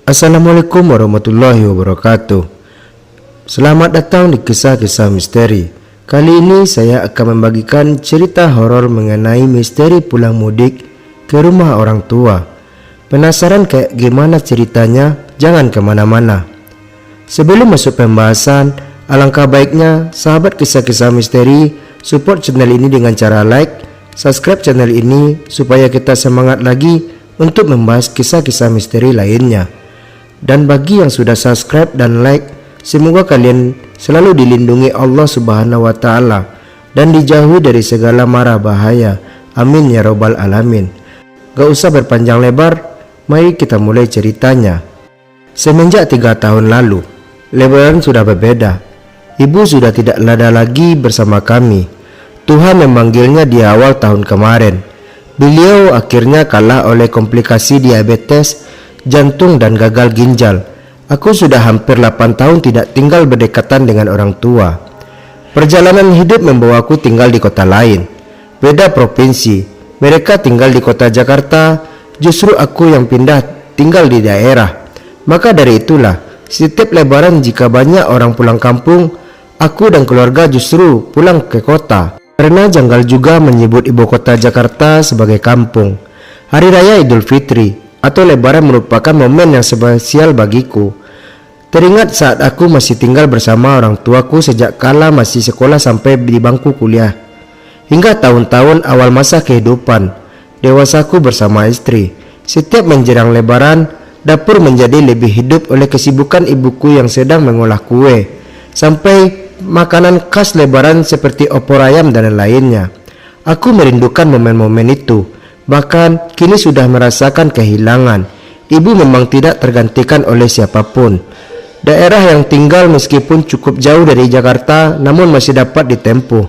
Assalamualaikum warahmatullahi wabarakatuh. Selamat datang di kisah-kisah misteri. Kali ini saya akan membagikan cerita horor mengenai misteri pulang mudik ke rumah orang tua. Penasaran kayak gimana ceritanya? Jangan kemana-mana. Sebelum masuk pembahasan, alangkah baiknya sahabat kisah-kisah misteri support channel ini dengan cara like, subscribe channel ini supaya kita semangat lagi untuk membahas kisah-kisah misteri lainnya. Dan bagi yang sudah subscribe dan like, semoga kalian selalu dilindungi Allah Subhanahu wa Ta'ala dan dijauhi dari segala mara bahaya. Amin ya robbal alamin. Gak usah berpanjang lebar, mari kita mulai ceritanya. Semenjak 3 tahun lalu, Lebaran sudah berbeda. Ibu sudah tidak ada lagi bersama kami. Tuhan memanggilnya di awal tahun kemarin. Beliau akhirnya kalah oleh komplikasi diabetes, jantung dan gagal ginjal. Aku sudah hampir 8 tahun tidak tinggal berdekatan dengan orang tua. Perjalanan hidup membawaku tinggal di kota lain, beda provinsi. Mereka tinggal di kota Jakarta, justru aku yang pindah tinggal di daerah. Maka dari itulah, setiap lebaran jika banyak orang pulang kampung, aku dan keluarga justru pulang ke kota. Karena janggal juga menyebut ibu kota Jakarta sebagai kampung. Hari Raya Idul Fitri atau Lebaran merupakan momen yang spesial bagiku. Teringat saat aku masih tinggal bersama orang tuaku sejak kala masih sekolah sampai di bangku kuliah, hingga tahun-tahun awal masa kehidupan dewasaku bersama istri. Setiap menjelang Lebaran, dapur menjadi lebih hidup oleh kesibukan ibuku yang sedang mengolah kue, sampai makanan khas Lebaran seperti opor ayam dan lainnya. Aku merindukan momen-momen itu. Bahkan kini sudah merasakan kehilangan. Ibu memang tidak tergantikan oleh siapapun. Daerah yang tinggal meskipun cukup jauh dari Jakarta, namun masih dapat ditempuh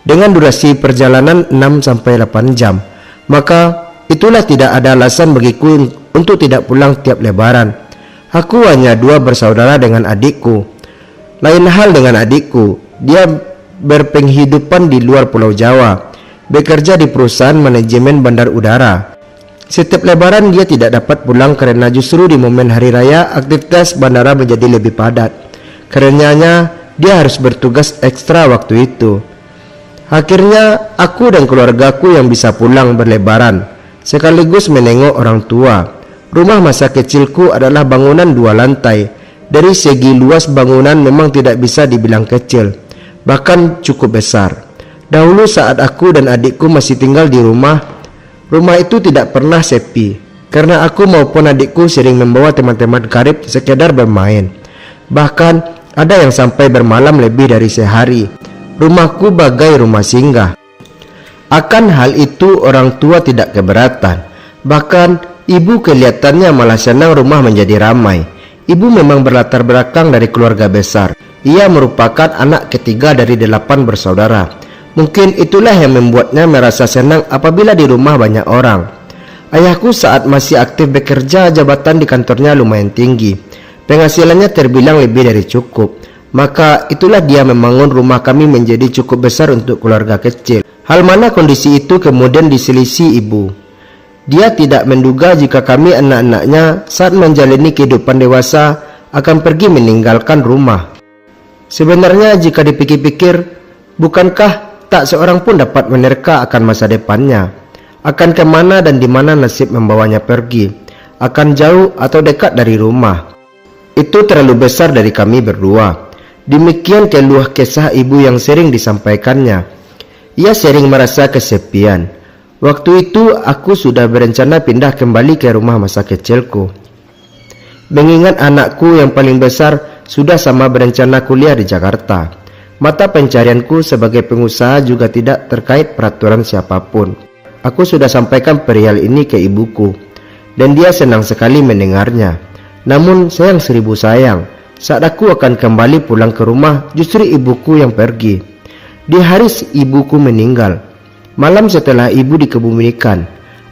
dengan durasi perjalanan 6-8 jam. Maka itulah tidak ada alasan bagiku untuk tidak pulang tiap Lebaran. Aku hanya 2 bersaudara dengan adikku. Lain hal dengan adikku, dia berpenghidupan di luar Pulau Jawa, bekerja di perusahaan manajemen bandar udara. Setiap Lebaran dia tidak dapat pulang karena justru di momen hari raya aktivitas bandara menjadi lebih padat. Karenanya dia harus bertugas ekstra waktu itu. Akhirnya aku dan keluargaku yang bisa pulang berlebaran, sekaligus menengok orang tua. Rumah masa kecilku adalah bangunan 2 lantai. Dari segi luas bangunan memang tidak bisa dibilang kecil, bahkan cukup besar. Dahulu saat aku dan adikku masih tinggal di rumah itu tidak pernah sepi, karena aku maupun adikku sering membawa teman-teman karib sekedar bermain. Bahkan ada yang sampai bermalam lebih dari sehari. Rumahku bagai rumah singgah. Akan hal itu orang tua tidak keberatan. Bahkan ibu kelihatannya malah senang rumah menjadi ramai. Ibu memang berlatar belakang dari keluarga besar. Ia merupakan anak ketiga dari 8 bersaudara. Mungkin itulah yang membuatnya merasa senang apabila di rumah banyak orang. Ayahku saat masih aktif bekerja, jabatan di kantornya lumayan tinggi. Penghasilannya terbilang lebih dari cukup. Maka itulah dia membangun rumah kami menjadi cukup besar untuk keluarga kecil. Hal mana kondisi itu kemudian diselisih ibu. Dia tidak menduga jika kami anak-anaknya saat menjalani kehidupan dewasa akan pergi meninggalkan rumah. Sebenarnya jika dipikir-pikir, bukankah tak seorang pun dapat menerka akan masa depannya, akan kemana dan di mana nasib membawanya pergi, akan jauh atau dekat dari rumah. Itu terlalu besar dari kami berdua. Demikian keluh kesah ibu yang sering disampaikannya. Ia sering merasa kesepian. Waktu itu aku sudah berencana pindah kembali ke rumah masa kecilku. Mengingat anakku yang paling besar sudah sama berencana kuliah di Jakarta. Mata pencarianku sebagai pengusaha juga tidak terkait peraturan siapapun. Aku sudah sampaikan perihal ini ke ibuku, dan dia senang sekali mendengarnya. Namun sayang 1000 sayang, saat aku akan kembali pulang ke rumah, justru ibuku yang pergi. Di hari ibuku meninggal, malam setelah ibu dikebumikan,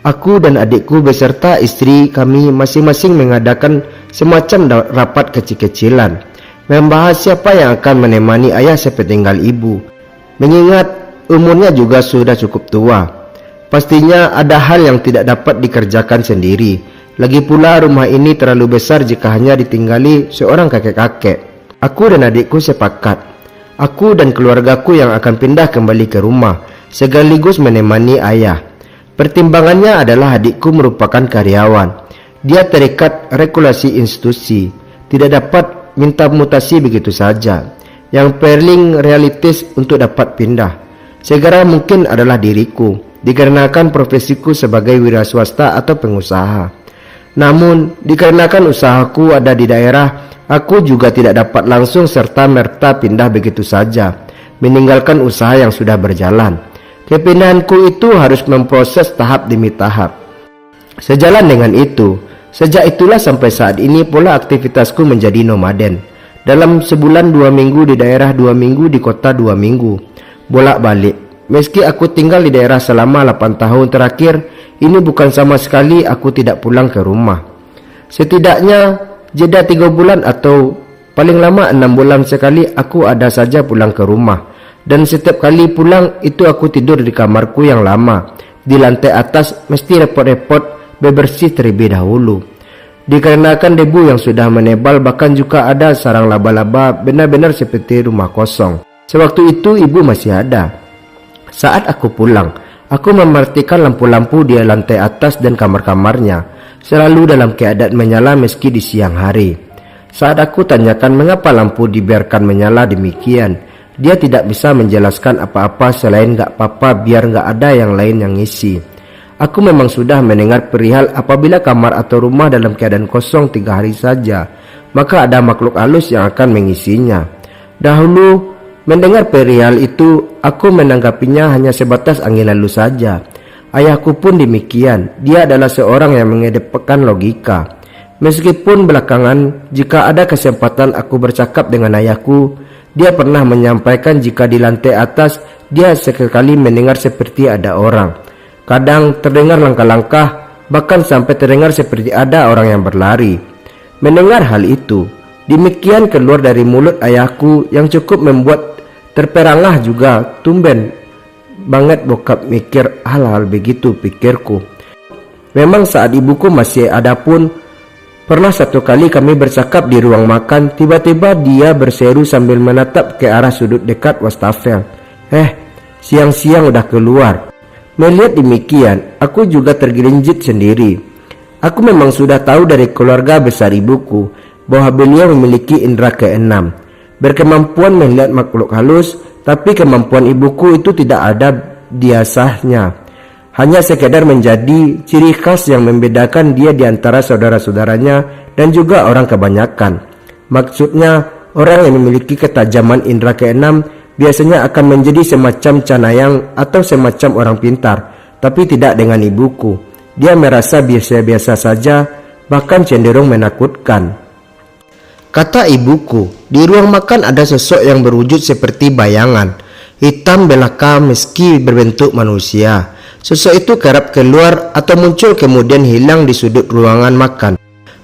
aku dan adikku beserta istri kami masing-masing mengadakan semacam rapat kecil-kecilan, membahas siapa yang akan menemani ayah sepeninggal ibu. Mengingat umurnya juga sudah cukup tua, pastinya ada hal yang tidak dapat dikerjakan sendiri. Lagi pula rumah ini terlalu besar jika hanya ditinggali seorang kakek-kakek. Aku dan adikku sepakat. Aku dan keluargaku yang akan pindah kembali ke rumah, sekaligus menemani ayah. Pertimbangannya adalah adikku merupakan karyawan. Dia terikat regulasi institusi, tidak dapat minta mutasi begitu saja. Yang paling realistis untuk dapat pindah segera mungkin adalah diriku, dikarenakan profesiku sebagai wira swasta atau pengusaha. Namun, dikarenakan usahaku ada di daerah, aku juga tidak dapat langsung serta-merta pindah begitu saja, meninggalkan usaha yang sudah berjalan. Kepindahanku itu harus memproses tahap demi tahap. Sejalan dengan itu, sejak itulah sampai saat ini pola aktivitasku menjadi nomaden. Dalam sebulan 2 minggu di daerah, 2 minggu di kota, 2 minggu bolak-balik. Meski aku tinggal di daerah selama 8 tahun terakhir, ini bukan sama sekali aku tidak pulang ke rumah. Setidaknya jeda 3 bulan atau paling lama 6 bulan sekali aku ada saja pulang ke rumah. Dan setiap kali pulang itu aku tidur di kamarku yang lama. Di lantai atas mesti repot-repot bebersih terlebih dahulu. Dikarenakan debu yang sudah menebal, bahkan juga ada sarang laba-laba, benar-benar seperti rumah kosong. Sewaktu itu ibu masih ada. Saat aku pulang, aku mematikan lampu-lampu di lantai atas dan kamar-kamarnya, selalu dalam keadaan menyala meski di siang hari. Saat aku tanyakan mengapa lampu dibiarkan menyala demikian, dia tidak bisa menjelaskan apa-apa selain gak apa-apa biar gak ada yang lain yang ngisi. Aku memang sudah mendengar perihal apabila kamar atau rumah dalam keadaan kosong 3 hari saja, maka ada makhluk halus yang akan mengisinya. Dahulu mendengar perihal itu, aku menanggapinya hanya sebatas angin lalu saja. Ayahku pun demikian, dia adalah seorang yang mengedepankan logika. Meskipun belakangan jika ada kesempatan aku bercakap dengan ayahku, dia pernah menyampaikan jika di lantai atas dia sekali mendengar seperti ada orang. Kadang terdengar langkah-langkah, bahkan sampai terdengar seperti ada orang yang berlari. Mendengar hal itu, demikian keluar dari mulut ayahku yang cukup membuat terperangah juga. Tumben banget bokap mikir hal-hal begitu, pikirku. Memang saat ibuku masih ada pun, pernah satu kali kami bercakap di ruang makan, tiba-tiba dia berseru sambil menatap ke arah sudut dekat wastafel. Siang-siang udah keluar. Melihat demikian, aku juga tergelincir sendiri. Aku memang sudah tahu dari keluarga besar ibuku bahwa beliau memiliki indera keenam, berkemampuan melihat makhluk halus, tapi kemampuan ibuku itu tidak ada biasanya. Hanya sekedar menjadi ciri khas yang membedakan dia di antara saudara-saudaranya dan juga orang kebanyakan. Maksudnya, orang yang memiliki ketajaman indera keenam biasanya akan menjadi semacam canayang atau semacam orang pintar, tapi tidak dengan ibuku. Dia merasa biasa-biasa saja, bahkan cenderung menakutkan. Kata ibuku, di ruang makan ada sosok yang berwujud seperti bayangan, hitam belaka meski berbentuk manusia. Sosok itu kerap keluar atau muncul kemudian hilang di sudut ruangan makan.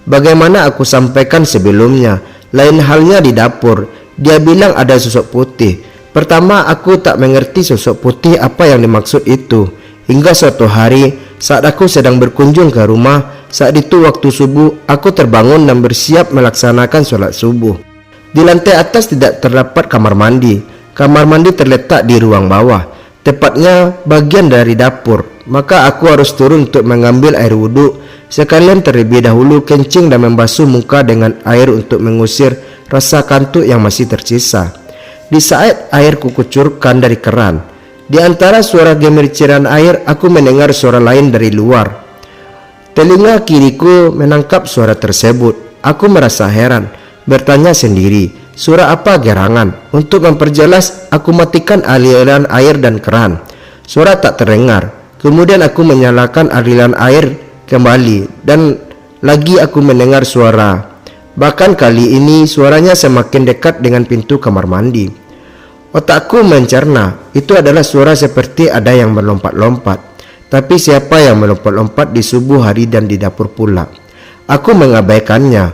Bagaimana aku sampaikan sebelumnya, lain halnya di dapur. Dia bilang ada sosok putih. Pertama aku tak mengerti sosok putih apa yang dimaksud itu. Hingga suatu hari saat aku sedang berkunjung ke rumah, saat itu waktu subuh, aku terbangun dan bersiap melaksanakan sholat subuh. Di lantai atas tidak terdapat kamar mandi. Kamar mandi terletak di ruang bawah, tepatnya bagian dari dapur. Maka aku harus turun untuk mengambil air wudhu, sekalian terlebih dahulu kencing dan membasuh muka dengan air untuk mengusir rasa kantuk yang masih tersisa. Di saat air kukucurkan dari keran, di antara suara gemericiran air, aku mendengar suara lain dari luar. Telinga kiriku menangkap suara tersebut. Aku merasa heran, bertanya sendiri, suara apa gerangan? Untuk memperjelas, aku matikan aliran air dan keran. Suara tak terdengar. Kemudian aku menyalakan aliran air kembali, dan lagi aku mendengar suara. Bahkan kali ini suaranya semakin dekat dengan pintu kamar mandi. Otakku mencerna, itu adalah suara seperti ada yang melompat-lompat. Tapi siapa yang melompat-lompat di subuh hari dan di dapur pula? Aku mengabaikannya,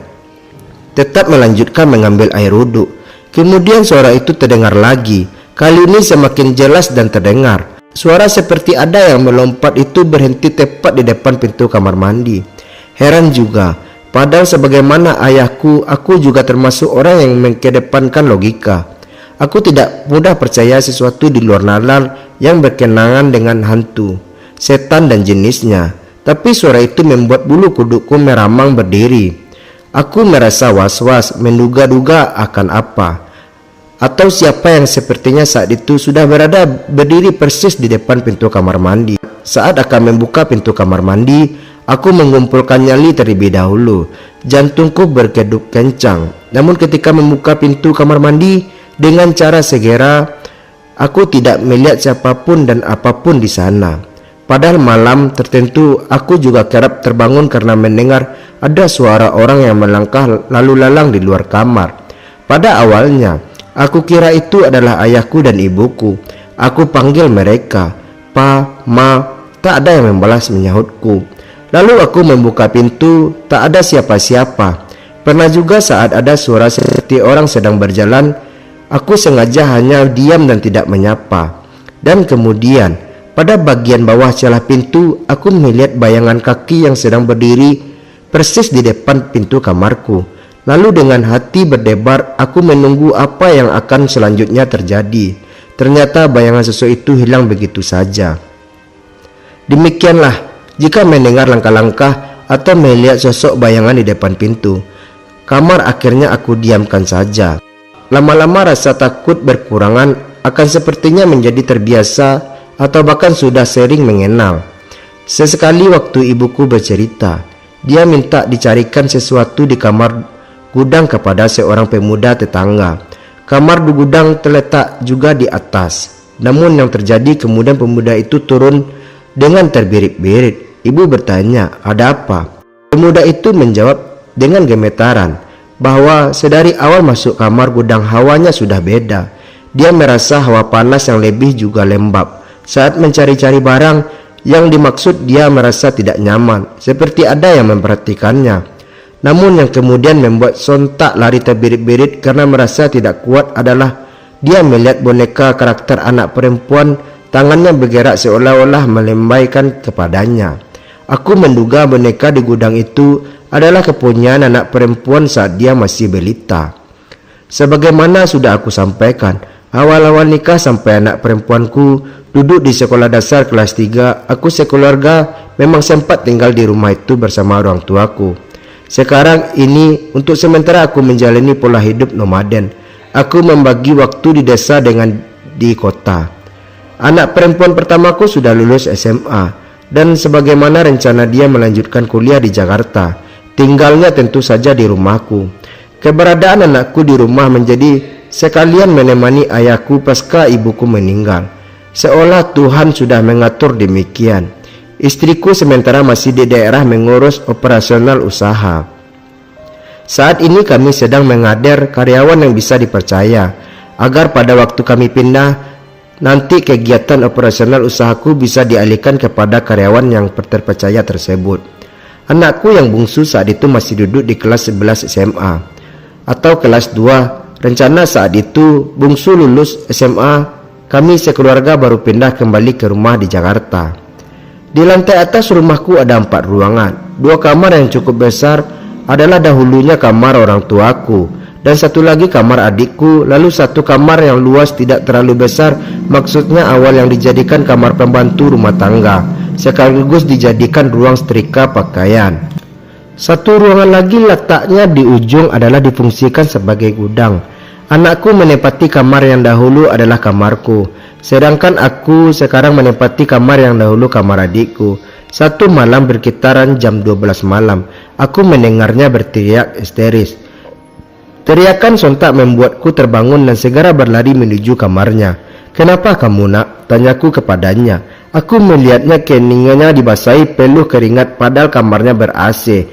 tetap melanjutkan mengambil air wudhu. Kemudian suara itu terdengar lagi. Kali ini semakin jelas dan terdengar. Suara seperti ada yang melompat itu berhenti tepat di depan pintu kamar mandi. Heran juga, padahal sebagaimana ayahku, aku juga termasuk orang yang mengedepankan logika. Aku tidak mudah percaya sesuatu di luar nalar yang berkenaan dengan hantu, setan dan jenisnya. Tapi suara itu membuat bulu kudukku meramang berdiri. Aku merasa was-was, menduga-duga akan apa, atau siapa yang sepertinya saat itu sudah berdiri persis di depan pintu kamar mandi. Saat akan membuka pintu kamar mandi, aku mengumpulkan nyali terlebih dahulu. Jantungku berkedip kencang. Namun ketika membuka pintu kamar mandi dengan cara segera, aku tidak melihat siapapun dan apapun di sana. Padahal malam tertentu aku juga kerap terbangun karena mendengar ada suara orang yang melangkah lalu lalang di luar kamar. Pada awalnya aku kira itu adalah ayahku dan ibuku. Aku panggil mereka, "Pa, Ma." Tak ada yang membalas menyahutku. Lalu aku membuka pintu, tak ada siapa-siapa. Pernah juga saat ada suara seperti orang sedang berjalan, aku sengaja hanya diam dan tidak menyapa. Dan kemudian pada bagian bawah celah pintu, aku melihat bayangan kaki yang sedang berdiri persis di depan pintu kamarku. Lalu dengan hati berdebar, aku menunggu apa yang akan selanjutnya terjadi. Ternyata bayangan sosok itu hilang begitu saja. Demikianlah jika mendengar langkah-langkah atau melihat sosok bayangan di depan pintu kamar, akhirnya aku diamkan saja. Lama-lama rasa takut berkurangan, akan sepertinya menjadi terbiasa atau bahkan sudah sering mengenal. Sesekali waktu ibuku bercerita, dia minta dicarikan sesuatu di kamar gudang kepada seorang pemuda tetangga. Kamar di gudang terletak juga di atas. Namun yang terjadi kemudian pemuda itu turun dengan terbirit-birit. Ibu bertanya, "Ada apa?" Pemuda itu menjawab dengan gemetaran bahwa sedari awal masuk kamar gudang hawanya sudah beda. Dia merasa hawa panas yang lebih juga lembab. Saat mencari-cari barang yang dimaksud, dia merasa tidak nyaman, seperti ada yang memperhatikannya. Namun yang kemudian membuat sontak lari terbirit-birit karena merasa tidak kuat adalah dia melihat boneka karakter anak perempuan, tangannya bergerak seolah-olah melambaikan kepadanya. Aku menduga boneka di gudang itu adalah kepunyaan anak perempuan saat dia masih balita. Sebagaimana sudah aku sampaikan, awal-awal nikah sampai anak perempuanku duduk di sekolah dasar kelas 3, aku sekeluarga memang sempat tinggal di rumah itu bersama orang tuaku. Sekarang ini untuk sementara aku menjalani pola hidup nomaden. Aku membagi waktu di desa dengan di kota. Anak perempuan pertamaku sudah lulus SMA dan sebagaimana rencana dia melanjutkan kuliah di Jakarta. Tinggalnya tentu saja di rumahku. Keberadaan anakku di rumah menjadi sekalian menemani ayahku pasca ibuku meninggal. Seolah Tuhan sudah mengatur demikian. Istriku sementara masih di daerah mengurus operasional usaha. Saat ini kami sedang mengader karyawan yang bisa dipercaya agar pada waktu kami pindah nanti kegiatan operasional usahaku bisa dialihkan kepada karyawan yang terpercaya tersebut. Anakku yang bungsu saat itu masih duduk di kelas 11 SMA atau kelas 2. Rencana saat itu bungsu lulus SMA, kami sekeluarga baru pindah kembali ke rumah di Jakarta. Di lantai atas rumahku ada 4 ruangan. 2 kamar yang cukup besar adalah dahulunya kamar orang tuaku dan satu lagi kamar adikku, lalu 1 kamar yang luas tidak terlalu besar, maksudnya awal yang dijadikan kamar pembantu rumah tangga, sekaligus dijadikan ruang setrika pakaian. 1 ruangan lagi letaknya di ujung adalah difungsikan sebagai gudang. Anakku menempati kamar yang dahulu adalah kamarku, sedangkan aku sekarang menempati kamar yang dahulu kamar adikku. Satu malam berkitaran jam 12 malam, aku mendengarnya berteriak histeris. Teriakan sontak membuatku terbangun dan segera berlari menuju kamarnya. "Kenapa kamu, nak?" tanyaku kepadanya. Aku melihatnya keningnya dibasahi peluh keringat padahal kamarnya ber-AC.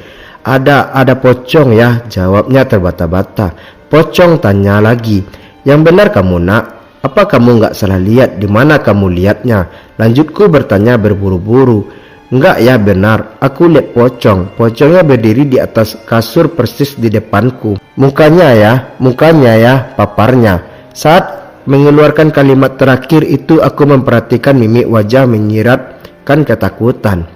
Ada pocong ya, jawabnya terbata-bata. "Pocong?" tanya lagi. "Yang benar kamu, nak. Apa kamu nggak salah lihat? Di mana kamu lihatnya?" lanjutku bertanya berburu-buru. "Enggak ya, benar. Aku lihat pocong. Pocongnya berdiri di atas kasur persis di depanku. Mukanya ya, paparnya." Saat mengeluarkan kalimat terakhir itu, aku memperhatikan mimik wajah menyiratkan ketakutan.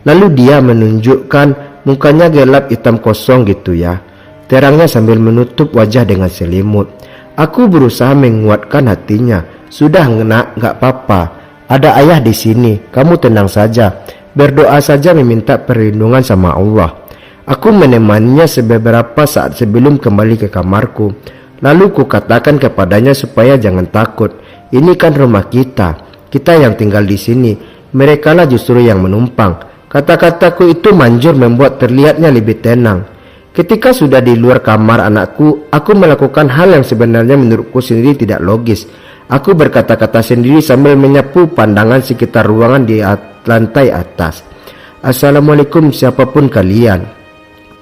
Lalu dia menunjukkan Mukanya gelap hitam kosong gitu ya. Terangnya sambil menutup wajah dengan selimut. Aku berusaha menguatkan hatinya. Sudah nak, gak apa-apa. Ada ayah di sini, kamu tenang saja. Berdoa saja meminta perlindungan sama Allah. Aku menemaninya beberapa saat sebelum kembali ke kamarku. Lalu ku katakan kepadanya supaya jangan takut. Ini kan rumah kita. Kita yang tinggal di sini. Merekalah justru yang menumpang. Kata-kataku itu manjur membuat terlihatnya lebih tenang. Ketika sudah di luar kamar anakku, aku melakukan hal yang sebenarnya menurutku sendiri tidak logis. Aku berkata-kata sendiri sambil menyapu pandangan sekitar ruangan di lantai atas. Assalamualaikum siapapun kalian.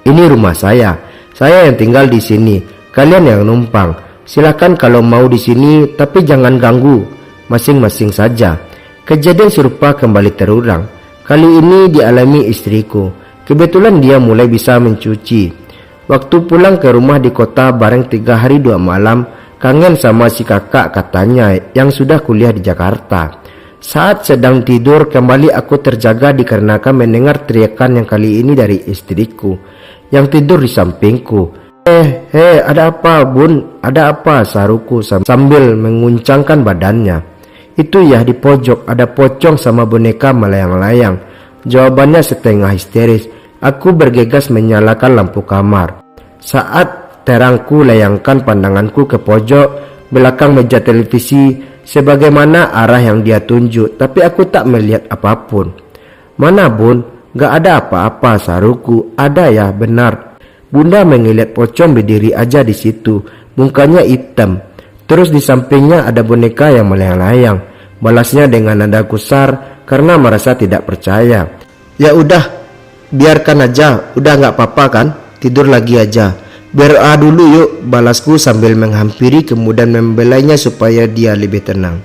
Ini rumah saya. Saya yang tinggal di sini. Kalian yang numpang. Silakan kalau mau di sini, tapi jangan ganggu. Masing-masing saja. Kejadian serupa kembali terulang. Kali ini dialami istriku. Kebetulan dia mulai bisa mencuci. Waktu pulang ke rumah di kota bareng 3 hari 2 malam, kangen sama si kakak katanya yang sudah kuliah di Jakarta. Saat sedang tidur kembali aku terjaga dikarenakan mendengar teriakan yang kali ini dari istriku yang tidur di sampingku. Ada apa bun? Ada apa? Saruku sambil menguncangkan badannya. Itu ya di pojok ada pocong sama boneka melayang-layang. Jawabannya setengah histeris. Aku bergegas menyalakan lampu kamar. Saat terangku layangkan pandanganku ke pojok belakang meja televisi sebagaimana arah yang dia tunjuk, tapi aku tak melihat apapun. Mana bun? Gak ada apa-apa, saruku. Ada ya, benar. Bunda mengelihat pocong berdiri aja di situ, mukanya hitam. Terus di sampingnya ada boneka yang melayang-layang. Balasnya dengan nada gusar karena merasa tidak percaya. Ya udah, biarkan aja. Udah gak apa-apa kan? Tidur lagi aja. Berdoa dulu yuk, balasku sambil menghampiri kemudian membelainya supaya dia lebih tenang.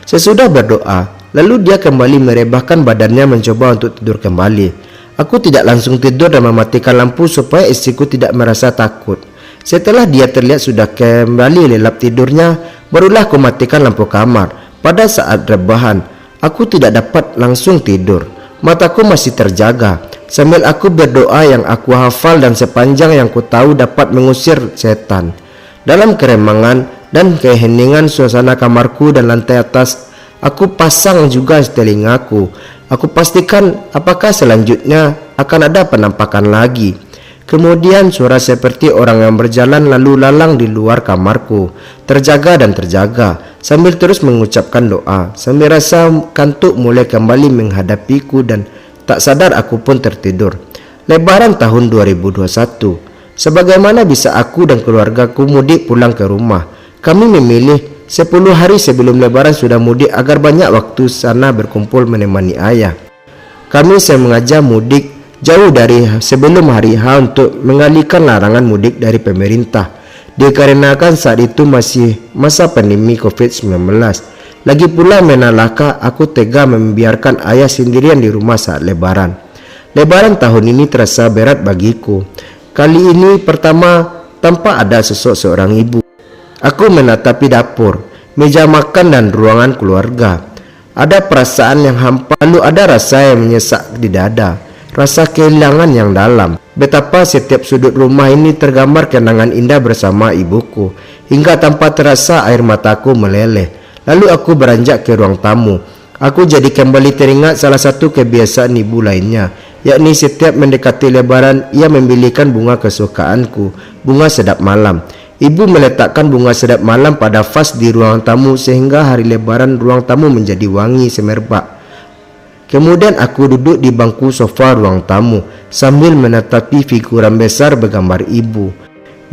Sesudah berdoa, lalu dia kembali merebahkan badannya mencoba untuk tidur kembali. Aku tidak langsung tidur dan mematikan lampu supaya istriku tidak merasa takut. Setelah dia terlihat sudah kembali lelap tidurnya, barulah aku matikan lampu kamar. Pada saat rebahan, aku tidak dapat langsung tidur. Mataku masih terjaga. Sambil aku berdoa yang aku hafal dan sepanjang yang ku tahu dapat mengusir setan. Dalam keremangan dan keheningan suasana kamarku dan lantai atas, aku pasang juga telingaku. Aku pastikan apakah selanjutnya akan ada penampakan lagi. Kemudian suara seperti orang yang berjalan lalu lalang di luar kamarku. Terjaga dan terjaga sambil terus mengucapkan doa. Sambil rasa kantuk mulai kembali menghadapiku dan tak sadar aku pun tertidur. Lebaran tahun 2021. Sebagaimana bisa aku dan keluargaku mudik pulang ke rumah. Kami memilih 10 hari sebelum lebaran sudah mudik agar banyak waktu sana berkumpul menemani ayah. Kami sengaja mudik jauh dari sebelum hari H untuk mengalihkan larangan mudik dari pemerintah. Dikarenakan saat itu masih masa pandemi COVID-19. Lagi pula menalaka aku tega membiarkan ayah sendirian di rumah saat lebaran. Lebaran tahun ini terasa berat bagiku. Kali ini pertama tanpa ada sosok seorang ibu. Aku menatapi dapur, meja makan dan ruangan keluarga. Ada perasaan yang hampa, lalu ada rasa yang menyesak di dada. Rasa kehilangan yang dalam. Betapa setiap sudut rumah ini tergambar kenangan indah bersama ibuku. Hingga tanpa terasa air mataku meleleh. Lalu aku beranjak ke ruang tamu. Aku jadi kembali teringat salah satu kebiasaan ibu lainnya, yakni setiap mendekati lebaran ia memilihkan bunga kesukaanku, bunga sedap malam. Ibu meletakkan bunga sedap malam pada vas di ruang tamu sehingga hari lebaran ruang tamu menjadi wangi semerbak. Kemudian aku duduk di bangku sofa ruang tamu sambil menatapi figuran besar bergambar ibu.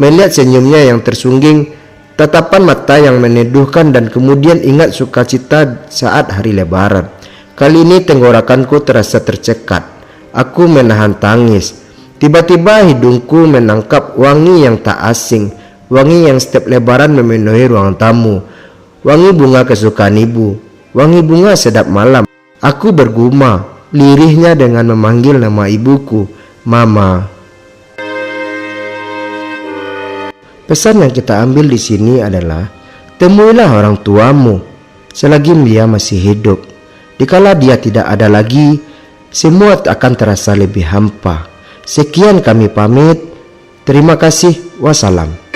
Melihat senyumnya yang tersungging, tatapan mata yang meneduhkan dan kemudian ingat sukacita saat hari lebaran. Kali ini tenggorokanku terasa tercekat. Aku menahan tangis. Tiba-tiba hidungku menangkap wangi yang tak asing. Wangi yang setiap lebaran memenuhi ruang tamu. Wangi bunga kesukaan ibu. Wangi bunga sedap malam. Aku bergumam, lirihnya dengan memanggil nama ibuku, Mama. Pesan yang kita ambil di sini adalah, temuilah orang tuamu selagi dia masih hidup. Dikala dia tidak ada lagi, semua akan terasa lebih hampa. Sekian kami pamit. Terima kasih. Wassalam.